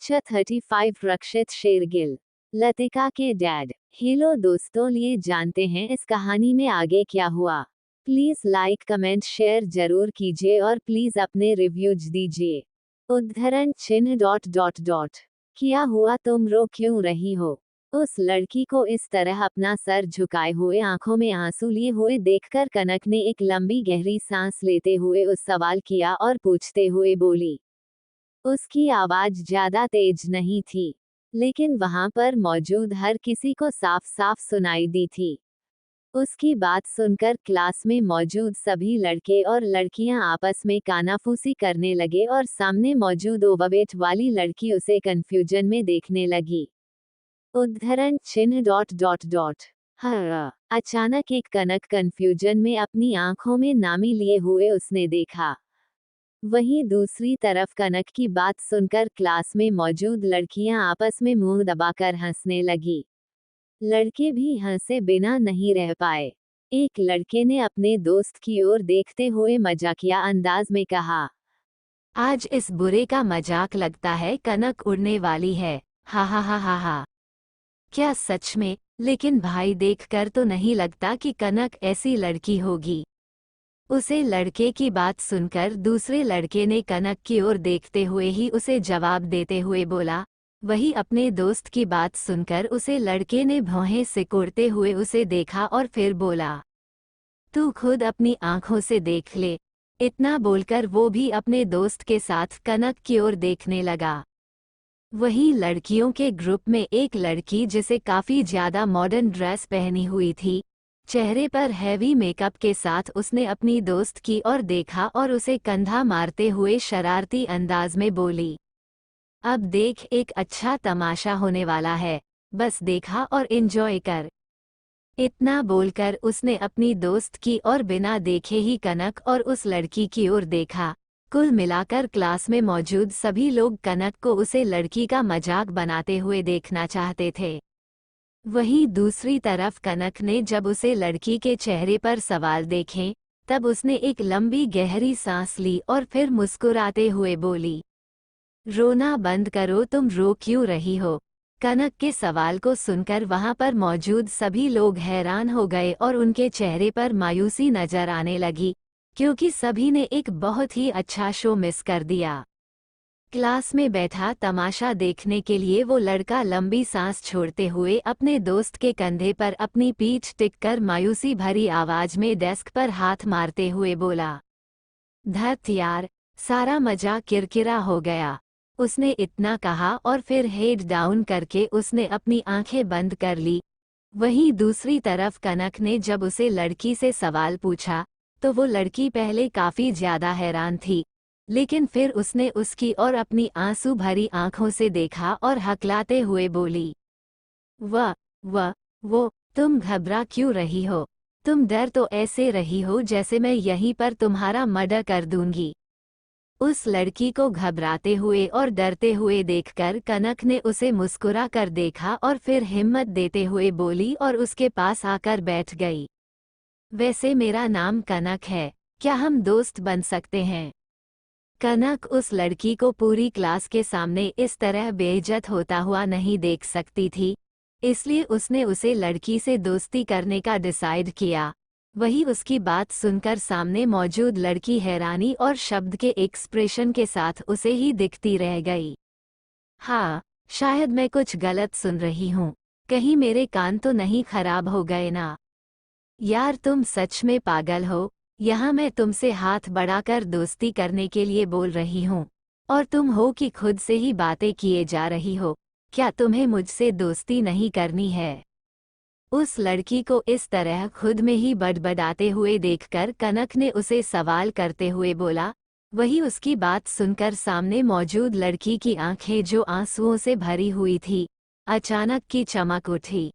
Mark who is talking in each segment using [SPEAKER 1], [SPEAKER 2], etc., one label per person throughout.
[SPEAKER 1] बच्चा 35 रक्षित शेरगिल, लतिका के dad. Hello दोस्तों, लिए जानते हैं इस कहानी में आगे क्या हुआ। प्लीज लाइक कमेंट शेयर जरूर कीजिए और प्लीज अपने रिव्यूज दीजिए। उद्धरण चिन्ह डॉट डॉट डॉट। क्या हुआ, तुम रो क्यों रही हो? उस लड़की को इस तरह अपना सर झुकाए हुए आंखों में आंसू लिए हुए देखकर कनक ने एक लंबी गहरी सांस लेते हुए उस सवाल किया और पूछते हुए बोली। उसकी आवाज ज्यादा तेज नहीं थी, लेकिन वहां पर मौजूद हर किसी को साफ साफ सुनाई दी थी। उसकी बात सुनकर क्लास में मौजूद सभी लड़के और लड़कियां आपस में कानाफूसी करने लगे और सामने मौजूद ओवरवेट वाली लड़की उसे कंफ्यूजन में देखने लगी। उद्धरण चिन्ह डॉट डॉट डॉट। हाँ, अचानक एक कनक कंफ्यूजन में अपनी आंखों में नामी लिए हुए उसने देखा। वहीं दूसरी तरफ कनक की बात सुनकर क्लास में मौजूद लड़कियां आपस में मुंह दबाकर हंसने लगी। लड़के भी हंसे बिना नहीं रह पाए। एक लड़के ने अपने दोस्त की ओर देखते हुए मजाकिया अंदाज में कहा, आज इस बुरे का मजाक लगता है, कनक उड़ने वाली है। हा हा हा हा हा। क्या सच में? लेकिन भाई देखकर तो नहीं लगता कि कनक ऐसी लड़की होगी। उसे लड़के की बात सुनकर दूसरे लड़के ने कनक की ओर देखते हुए ही उसे जवाब देते हुए बोला। वही अपने दोस्त की बात सुनकर उसे लड़के ने भौहें सिकोड़ते हुए उसे देखा और फिर बोला, तू खुद अपनी आंखों से देख ले। इतना बोलकर वो भी अपने दोस्त के साथ कनक की ओर देखने लगा। वहीं लड़कियों के ग्रुप में एक लड़की जिसे काफी ज्यादा मॉडर्न ड्रेस पहनी हुई थी, चेहरे पर हैवी मेकअप के साथ उसने अपनी दोस्त की ओर देखा और उसे कंधा मारते हुए शरारती अंदाज में बोली, अब देख, एक अच्छा तमाशा होने वाला है, बस देखा और एंजॉय कर। इतना बोलकर उसने अपनी दोस्त की ओर बिना देखे ही कनक और उस लड़की की ओर देखा। कुल मिलाकर क्लास में मौजूद सभी लोग कनक को उसे लड़की का मजाक बनाते हुए देखना चाहते थे। वहीं दूसरी तरफ कनक ने जब उसे लड़की के चेहरे पर सवाल देखे, तब उसने एक लंबी गहरी सांस ली और फिर मुस्कुराते हुए बोली, रोना बंद करो, तुम रो क्यों रही हो? कनक के सवाल को सुनकर वहां पर मौजूद सभी लोग हैरान हो गए और उनके चेहरे पर मायूसी नजर आने लगी, क्योंकि सभी ने एक बहुत ही अच्छा शो मिस कर दिया। क्लास में बैठा तमाशा देखने के लिए वो लड़का लंबी सांस छोड़ते हुए अपने दोस्त के कंधे पर अपनी पीठ टिककर मायूसी भरी आवाज में डेस्क पर हाथ मारते हुए बोला, धत यार, सारा मजा किरकिरा हो गया। उसने इतना कहा और फिर हेड डाउन करके उसने अपनी आंखें बंद कर ली। वहीं दूसरी तरफ कनक ने जब उसे लड़की से सवाल पूछा, तो वो लड़की पहले काफी ज्यादा हैरान थी, लेकिन फिर उसने उसकी और अपनी आंसू भरी आंखों से देखा और हकलाते हुए बोली, वो तुम घबरा क्यों रही हो? तुम डर तो ऐसे रही हो जैसे मैं यहीं पर तुम्हारा मर्डर कर दूंगी। उस लड़की को घबराते हुए और डरते हुए देखकर कनक ने उसे मुस्कुरा कर देखा और फिर हिम्मत देते हुए बोली और उसके पास आकर बैठ गई, वैसे मेरा नाम कनक है, क्या हम दोस्त बन सकते हैं? कनक उस लड़की को पूरी क्लास के सामने इस तरह बेइज्जत होता हुआ नहीं देख सकती थी, इसलिए उसने उसे लड़की से दोस्ती करने का डिसाइड किया। वही उसकी बात सुनकर सामने मौजूद लड़की हैरानी और शब्द के एक्सप्रेशन के साथ उसे ही दिखती रह गई। हाँ, शायद मैं कुछ गलत सुन रही हूँ, कहीं मेरे कान तो नहीं खराब हो गए ना? यार तुम सच में पागल हो, यहाँ मैं तुमसे हाथ बढ़ाकर दोस्ती करने के लिए बोल रही हूँ, और तुम हो कि खुद से ही बातें किए जा रही हो। क्या तुम्हें मुझसे दोस्ती नहीं करनी है? उस लड़की को इस तरह खुद में ही बड़बड़ाते हुए देखकर कनक ने उसे सवाल करते हुए बोला। वही उसकी बात सुनकर सामने मौजूद लड़की की आंखें जो आंसुओं से भरी हुई थी, अचानक की चमक उठी।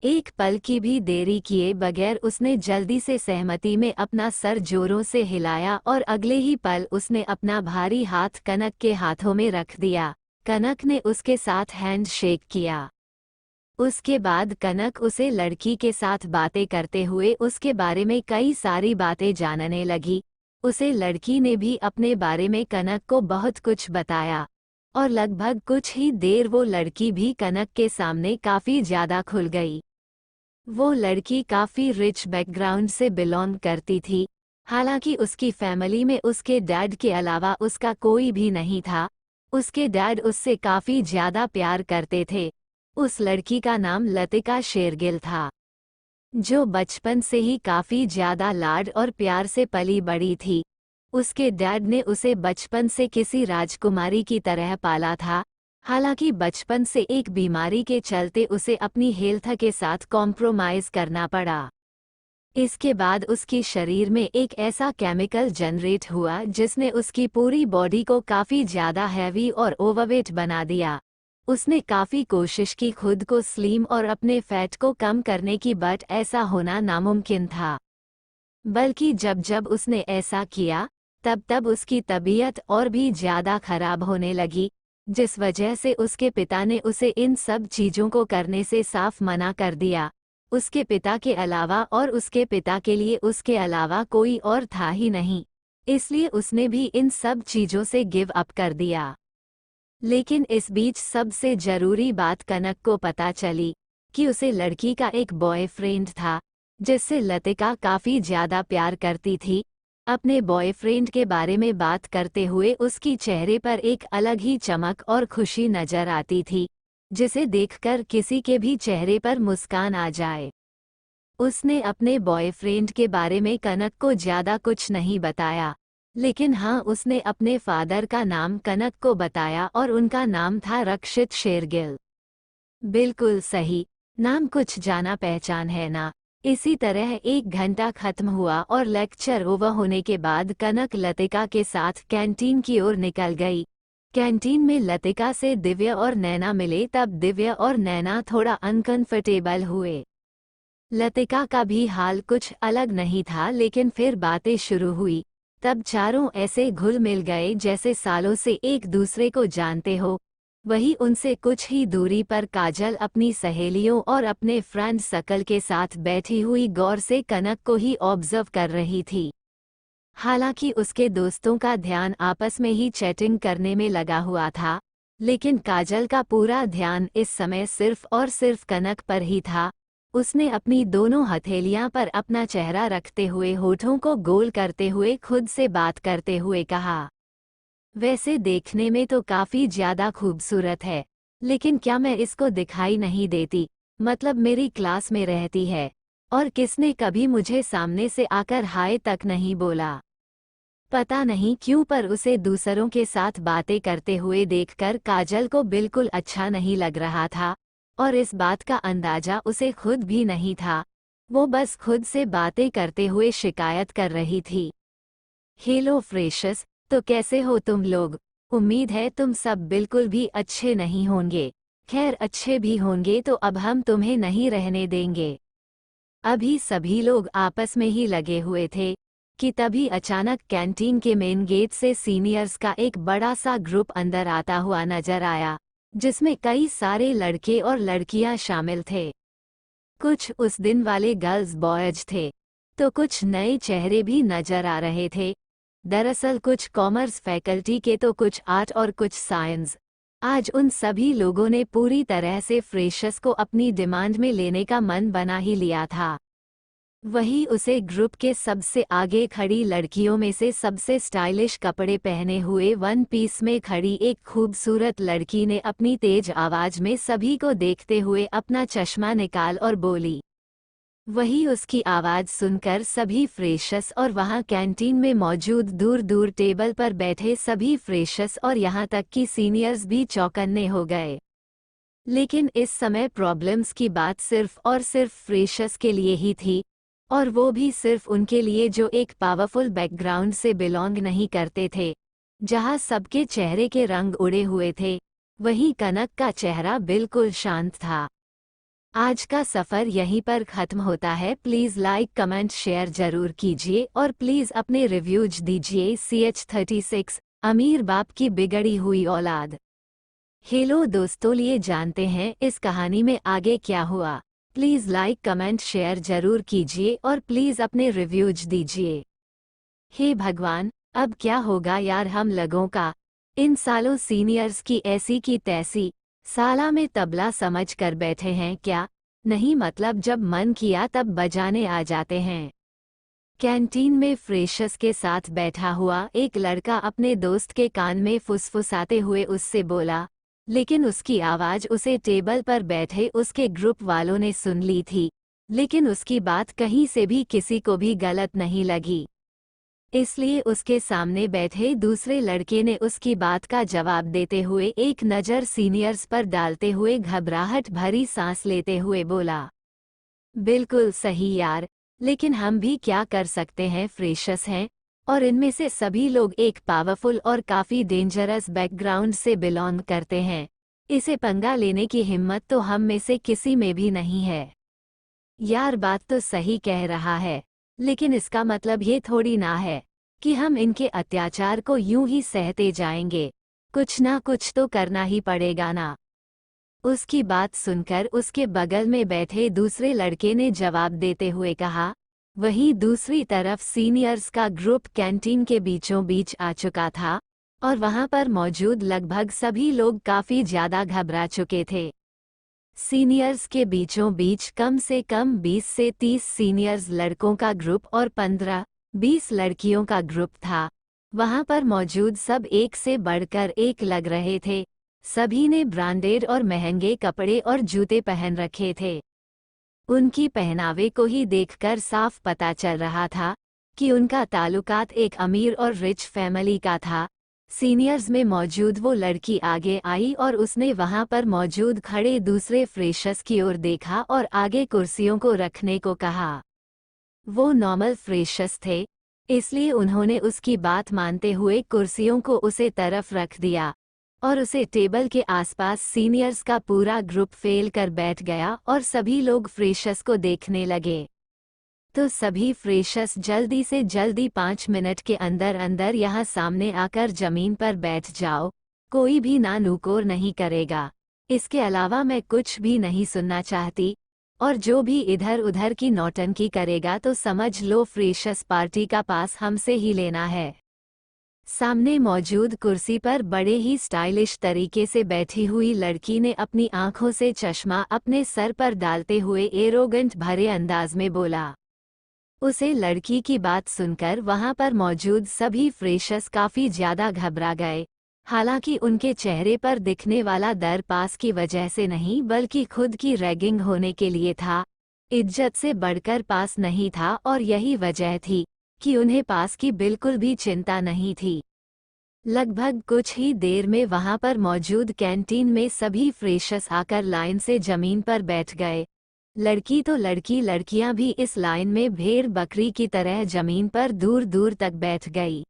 [SPEAKER 1] एक पल की भी देरी किए बगैर उसने जल्दी से सहमति में अपना सर जोरों से हिलाया और अगले ही पल उसने अपना भारी हाथ कनक के हाथों में रख दिया। कनक ने उसके साथ हैंड शेक किया। उसके बाद कनक उसे लड़की के साथ बातें करते हुए उसके बारे में कई सारी बातें जानने लगी। उसे लड़की ने भी अपने बारे में कनक को बहुत कुछ बताया। और लगभग कुछ ही देर वो लड़की भी कनक के सामने काफी ज्यादा खुल गई। वो लड़की काफी रिच बैकग्राउंड से बिलोंग करती थी। हालांकि उसकी फैमिली में उसके डैड के अलावा उसका कोई भी नहीं था। उसके डैड उससे काफी ज्यादा प्यार करते थे। उस लड़की का नाम लतिका शेरगिल था, जो बचपन से ही काफी ज्यादा लाड और प्यार से पली बड़ी थी। उसके डैड ने उसे बचपन से किसी राजकुमारी की तरह पाला था। हालांकि बचपन से एक बीमारी के चलते उसे अपनी हेल्थ के साथ कॉम्प्रोमाइज करना पड़ा। इसके बाद उसकी शरीर में एक ऐसा केमिकल जनरेट हुआ जिसने उसकी पूरी बॉडी को काफी ज्यादा हैवी और ओवरवेट बना दिया। उसने काफी कोशिश की खुद को स्लिम और अपने फैट को कम करने की, बट ऐसा होना नामुमकिन था। बल्कि जब जब उसने ऐसा किया तब तब उसकी तबीयत और भी ज्यादा खराब होने लगी, जिस वजह से उसके पिता ने उसे इन सब चीजों को करने से साफ मना कर दिया। उसके पिता के अलावा और उसके पिता के लिए उसके अलावा कोई और था ही नहीं, इसलिए उसने भी इन सब चीजों से गिव अप कर दिया। लेकिन इस बीच सबसे जरूरी बात कनक को पता चली कि उसे लड़की का एक बॉयफ्रेंड था, जिससे लतिका काफी ज्यादा प्यार करती थी। अपने बॉयफ्रेंड के बारे में बात करते हुए उसकी चेहरे पर एक अलग ही चमक और खुशी नजर आती थी, जिसे देखकर किसी के भी चेहरे पर मुस्कान आ जाए। उसने अपने बॉयफ्रेंड के बारे में कनक को ज्यादा कुछ नहीं बताया, लेकिन हाँ, उसने अपने फादर का नाम कनक को बताया और उनका नाम था रक्षित शेरगिल। बिल्कुल सही, नाम कुछ जाना पहचान है ना। इसी तरह 1 घंटा खत्म हुआ और लेक्चर ओवर होने के बाद कनक लतिका के साथ कैंटीन की ओर निकल गई। कैंटीन में लतिका से दिव्य और नैना मिले, तब दिव्य और नैना थोड़ा अनकंफर्टेबल हुए। लतिका का भी हाल कुछ अलग नहीं था, लेकिन फिर बातें शुरू हुई। तब चारों ऐसे घुल मिल गए जैसे सालों से एक दूसरे को जानते हो। वही उनसे कुछ ही दूरी पर काजल अपनी सहेलियों और अपने फ्रेंड सर्कल के साथ बैठी हुई गौर से कनक को ही ऑब्जर्व कर रही थी। हालांकि उसके दोस्तों का ध्यान आपस में ही चैटिंग करने में लगा हुआ था, लेकिन काजल का पूरा ध्यान इस समय सिर्फ और सिर्फ कनक पर ही था। उसने अपनी दोनों हथेलियां पर अपना चेहरा रखते हुए होठों को गोल करते हुए खुद से बात करते हुए कहा, वैसे देखने में तो काफी ज्यादा खूबसूरत है, लेकिन क्या मैं इसको दिखाई नहीं देती? मतलब मेरी क्लास में रहती है और किसने कभी मुझे सामने से आकर हाय तक नहीं बोला। पता नहीं क्यों, पर उसे दूसरों के साथ बातें करते हुए देखकर काजल को बिल्कुल अच्छा नहीं लग रहा था, और इस बात का अंदाजा उसे खुद भी नहीं था। वो बस खुद से बातें करते हुए शिकायत कर रही थी। हेलो फ्रेशस, तो कैसे हो तुम लोग? उम्मीद है तुम सब बिल्कुल भी अच्छे नहीं होंगे। खैर, अच्छे भी होंगे तो अब हम तुम्हें नहीं रहने देंगे। अभी सभी लोग आपस में ही लगे हुए थे कि तभी अचानक कैंटीन के मेन गेट से सीनियर्स का एक बड़ा सा ग्रुप अंदर आता हुआ नजर आया, जिसमें कई सारे लड़के और लड़कियां शामिल थे। कुछ उस दिन वाले गर्ल्स बॉयज थे, तो कुछ नए चेहरे भी नजर आ रहे थे। दरअसल कुछ कॉमर्स फैकल्टी के तो कुछ आर्ट और कुछ साइंस। आज उन सभी लोगों ने पूरी तरह से फ्रेशर्स को अपनी डिमांड में लेने का मन बना ही लिया था। वही उसे ग्रुप के सबसे आगे खड़ी लड़कियों में से सबसे स्टाइलिश कपड़े पहने हुए वन पीस में खड़ी एक खूबसूरत लड़की ने अपनी तेज आवाज में सभी को देखते हुए अपना चश्मा निकाल और बोली। वही उसकी आवाज सुनकर सभी फ्रेशर्स और वहां कैंटीन में मौजूद दूर दूर टेबल पर बैठे सभी फ्रेशर्स और यहां तक कि सीनियर्स भी चौकन्ने हो गए। लेकिन इस समय प्रॉब्लम्स की बात सिर्फ और सिर्फ फ्रेशर्स के लिए ही थी, और वो भी सिर्फ उनके लिए जो एक पावरफुल बैकग्राउंड से बिलोंग नहीं करते थे, जहां सबके चेहरे के रंग उड़े हुए थे। वहीं कनक का चेहरा बिल्कुल शांत था। आज का सफ़र यहीं पर ख़त्म होता है। प्लीज़ लाइक कमेंट शेयर ज़रूर कीजिए और प्लीज़ अपने रिव्यूज दीजिए। CH36 अमीर बाप की बिगड़ी हुई औलाद। हेलो दोस्तों, लिए जानते हैं इस कहानी में आगे क्या हुआ। प्लीज़ लाइक कमेंट शेयर ज़रूर कीजिए और प्लीज़ अपने रिव्यूज दीजिए। हे भगवान, अब क्या होगा यार हम लोगों का। इन सालों सीनियर्स की ऐसी की तैसी, साला में तबला समझ कर बैठे हैं क्या? नहीं मतलब जब मन किया तब बजाने आ जाते हैं। कैंटीन में फ्रेशर्स के साथ बैठा हुआ एक लड़का अपने दोस्त के कान में फुसफुसाते हुए उससे बोला, लेकिन उसकी आवाज उसे टेबल पर बैठे उसके ग्रुप वालों ने सुन ली थी, लेकिन उसकी बात कहीं से भी किसी को भी गलत नहीं लगी। इसलिए उसके सामने बैठे दूसरे लड़के ने उसकी बात का जवाब देते हुए एक नज़र सीनियर्स पर डालते हुए घबराहट भरी सांस लेते हुए बोला, बिल्कुल सही यार, लेकिन हम भी क्या कर सकते हैं, फ्रेशर्स हैं, और इनमें से सभी लोग एक पावरफुल और काफ़ी डेंजरस बैकग्राउंड से बिलोंग करते हैं। इसे पंगा लेने की हिम्मत तो हम में से किसी में भी नहीं है। यार बात तो सही कह रहा है, लेकिन इसका मतलब ये थोड़ी ना है कि हम इनके अत्याचार को यूं ही सहते जाएंगे। कुछ ना कुछ तो करना ही पड़ेगा ना। उसकी बात सुनकर उसके बगल में बैठे दूसरे लड़के ने जवाब देते हुए कहा। वहीं दूसरी तरफ सीनियर्स का ग्रुप कैंटीन के बीचों बीच आ चुका था और वहां पर मौजूद लगभग सभी लोग काफी ज्यादा घबरा चुके थे। सीनियर्स के बीचों बीच कम से कम 20 से 30 सीनियर्स लड़कों का ग्रुप और 15-20 लड़कियों का ग्रुप था। वहां पर मौजूद सब एक से बढ़कर एक लग रहे थे। सभी ने ब्रांडेड और महंगे कपड़े और जूते पहन रखे थे। उनकी पहनावे को ही देखकर साफ पता चल रहा था कि उनका ताल्लुकात एक अमीर और रिच फैमिली का था। सीनियर्स में मौजूद वो लड़की आगे आई और उसने वहां पर मौजूद खड़े दूसरे फ्रेशर्स की ओर देखा और आगे कुर्सियों को रखने को कहा। वो नॉर्मल फ्रेशर्स थे, इसलिए उन्होंने उसकी बात मानते हुए कुर्सियों को उसे तरफ रख दिया और उसे टेबल के आसपास सीनियर्स का पूरा ग्रुप फेल कर बैठ गया और सभी लोग फ्रेशर्स को देखने लगे। तो सभी फ्रेशर्स जल्दी से जल्दी 5 मिनट के अंदर अंदर यहाँ सामने आकर जमीन पर बैठ जाओ, कोई भी ना नुकोर नहीं करेगा। इसके अलावा मैं कुछ भी नहीं सुनना चाहती, और जो भी इधर उधर की नौटंकी करेगा तो समझ लो फ्रेशर्स पार्टी का पास हमसे ही लेना है। सामने मौजूद कुर्सी पर बड़े ही स्टाइलिश तरीके से बैठी हुई लड़की ने अपनी आंखों से चश्मा अपने सर पर डालते हुए एरोगेंट भरे अंदाज में बोला। उसे लड़की की बात सुनकर वहां पर मौजूद सभी फ्रेशर्स काफी ज्यादा घबरा गए। हालांकि उनके चेहरे पर दिखने वाला डर पास की वजह से नहीं बल्कि खुद की रैगिंग होने के लिए था। इज्जत से बढ़कर पास नहीं था और यही वजह थी कि उन्हें पास की बिल्कुल भी चिंता नहीं थी। लगभग कुछ ही देर में वहां पर मौजूद कैंटीन में सभी फ्रेशर्स आकर लाइन से जमीन पर बैठ गए। लड़की तो लड़की, लड़कियां भी इस लाइन में भेड़ बकरी की तरह जमीन पर दूर दूर तक बैठ गई।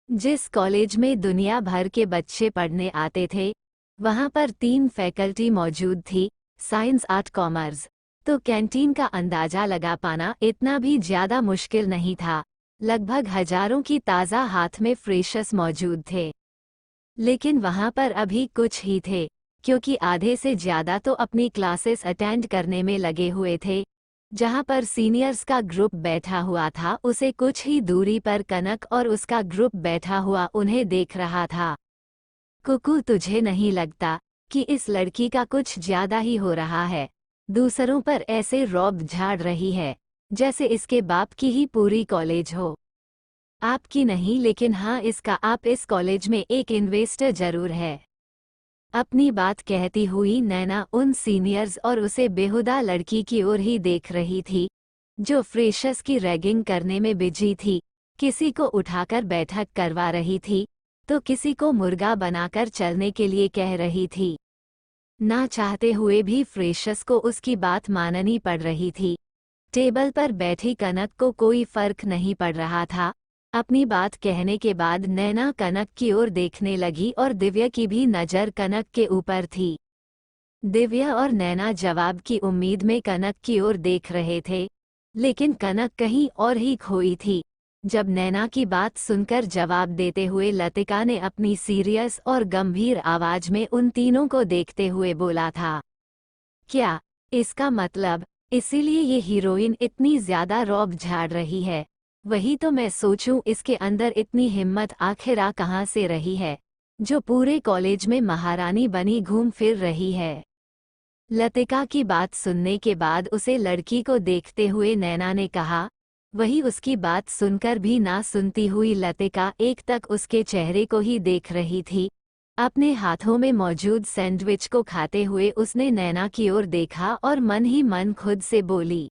[SPEAKER 1] जिस कॉलेज में दुनिया भर के बच्चे पढ़ने आते थे, वहां पर 3 फैकल्टी मौजूद थी, साइंस, आर्ट, कॉमर्स। तो कैंटीन का अंदाजा लगा पाना इतना भी ज्यादा मुश्किल नहीं था। लगभग हजारों की ताज़ा हाथ में फ्रेशर्स मौजूद थे। लेकिन वहां पर अभी कुछ ही थे, क्योंकि आधे से ज्यादा तो अपनी क्लासेस अटेंड करने में लगे हुए थे। जहां पर सीनियर्स का ग्रुप बैठा हुआ था उसे कुछ ही दूरी पर कनक और उसका ग्रुप बैठा हुआ उन्हें देख रहा था। कुकू, तुझे नहीं लगता कि इस लड़की का कुछ ज्यादा ही हो रहा है? दूसरों पर ऐसे रौब झाड़ रही है जैसे इसके बाप की ही पूरी कॉलेज हो। आपकी नहीं, लेकिन हाँ इसका। आप इस कॉलेज में एक इन्वेस्टर जरूर है। अपनी बात कहती हुई नैना उन सीनियर्स और उसे बेहुदा लड़की की ओर ही देख रही थी जो फ्रेशर्स की रैगिंग करने में बिजी थी। किसी को उठाकर बैठक करवा रही थी तो किसी को मुर्गा बनाकर चलने के लिए कह रही थी। ना चाहते हुए भी फ्रेशर्स को उसकी बात माननी पड़ रही थी। टेबल पर बैठी कनक को कोई फर्क नहीं पड़ रहा था। अपनी बात कहने के बाद नैना कनक की ओर देखने लगी और दिव्या की भी नज़र कनक के ऊपर थी। दिव्या और नैना जवाब की उम्मीद में कनक की ओर देख रहे थे, लेकिन कनक कहीं और ही खोई थी। जब नैना की बात सुनकर जवाब देते हुए लतिका ने अपनी सीरियस और गंभीर आवाज में उन तीनों को देखते हुए बोला था, क्या इसका मतलब इसीलिए ये हीरोइन इतनी ज्यादा रौब झाड़ रही है? वही तो मैं सोचूं, इसके अंदर इतनी हिम्मत आखिर आ कहाँ से रही है? जो पूरे कॉलेज में महारानी बनी घूम फिर रही है। लतिका की बात सुनने के बाद उसे लड़की को देखते हुए नैना ने कहा। वही उसकी बात सुनकर भी ना सुनती हुई लतिका एक तक उसके चेहरे को ही देख रही थी। अपने हाथों में मौजूद सैंडविच को खाते हुए उसने नैना की ओर देखा और मन ही मन खुद से बोली,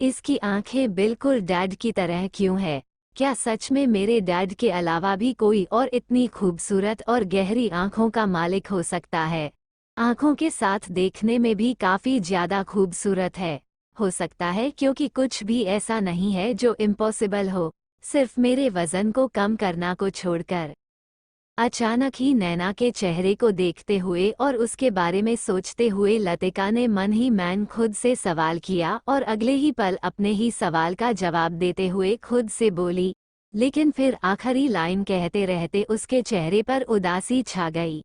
[SPEAKER 1] इसकी आंखें बिल्कुल डैड की तरह क्यों है? क्या सच में मेरे डैड के अलावा भी कोई और इतनी खूबसूरत और गहरी आंखों का मालिक हो सकता है? आंखों के साथ देखने में भी काफी ज्यादा खूबसूरत है। हो सकता है क्योंकि कुछ भी ऐसा नहीं है जो इम्पॉसिबल हो, सिर्फ मेरे वजन को कम करना को छोड़कर। अचानक ही नैना के चेहरे को देखते हुए और उसके बारे में सोचते हुए लतिका ने मन ही मन खुद से सवाल किया और अगले ही पल अपने ही सवाल का जवाब देते हुए खुद से बोली, लेकिन फिर आखिरी लाइन कहते रहते उसके चेहरे पर उदासी छा गई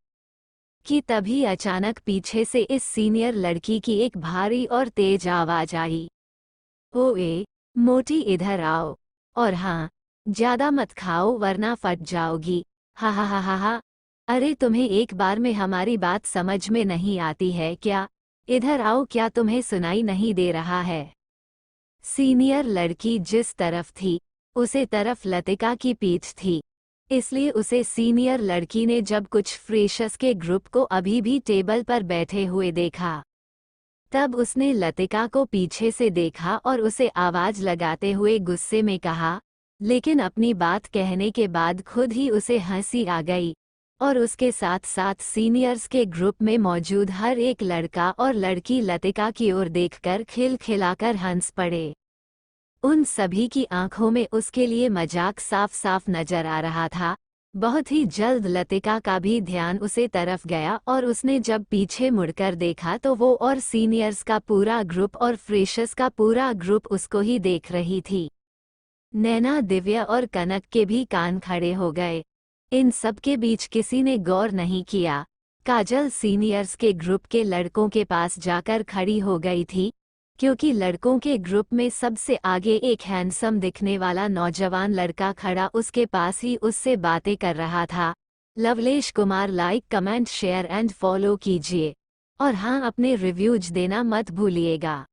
[SPEAKER 1] कि तभी अचानक पीछे से इस सीनियर लड़की की एक भारी और तेज आवाज आई, ओए मोटी इधर आओ, और हाँ, ज्यादा मत खाओ वरना फट जाओगी। हा हा हा हा हा। अरे तुम्हें एक बार में हमारी बात समझ में नहीं आती है क्या? इधर आओ, क्या तुम्हें सुनाई नहीं दे रहा है? सीनियर लड़की जिस तरफ थी उसे तरफ लतिका की पीठ थी, इसलिए उसे सीनियर लड़की ने जब कुछ फ्रेशर्स के ग्रुप को अभी भी टेबल पर बैठे हुए देखा, तब उसने लतिका को पीछे से देखा और उसे आवाज लगाते हुए गुस्से में कहा, लेकिन अपनी बात कहने के बाद खुद ही उसे हंसी आ गई और उसके साथ साथ सीनियर्स के ग्रुप में मौजूद हर एक लड़का और लड़की लतिका की ओर देखकर खिलखिलाकर हंस पड़े। उन सभी की आंखों में उसके लिए मजाक साफ साफ नजर आ रहा था। बहुत ही जल्द लतिका का भी ध्यान उसे तरफ गया और उसने जब पीछे मुड़कर देखा तो वो और सीनियर्स का पूरा ग्रुप और फ्रेशर्स का पूरा ग्रुप उसको ही देख रही थी। नैना, दिव्या और कनक के भी कान खड़े हो गए। इन सब के बीच किसी ने गौर नहीं किया। काजल सीनियर्स के ग्रुप के लड़कों के पास जाकर खड़ी हो गई थी, क्योंकि लड़कों के ग्रुप में सबसे आगे एक हैंडसम दिखने वाला नौजवान लड़का खड़ा उसके पास ही उससे बातें कर रहा था। Lovelesh Kumar, like comment share and follow कीजिए और हाँ, अपने रिव्यूज देना मत भूलिएगा।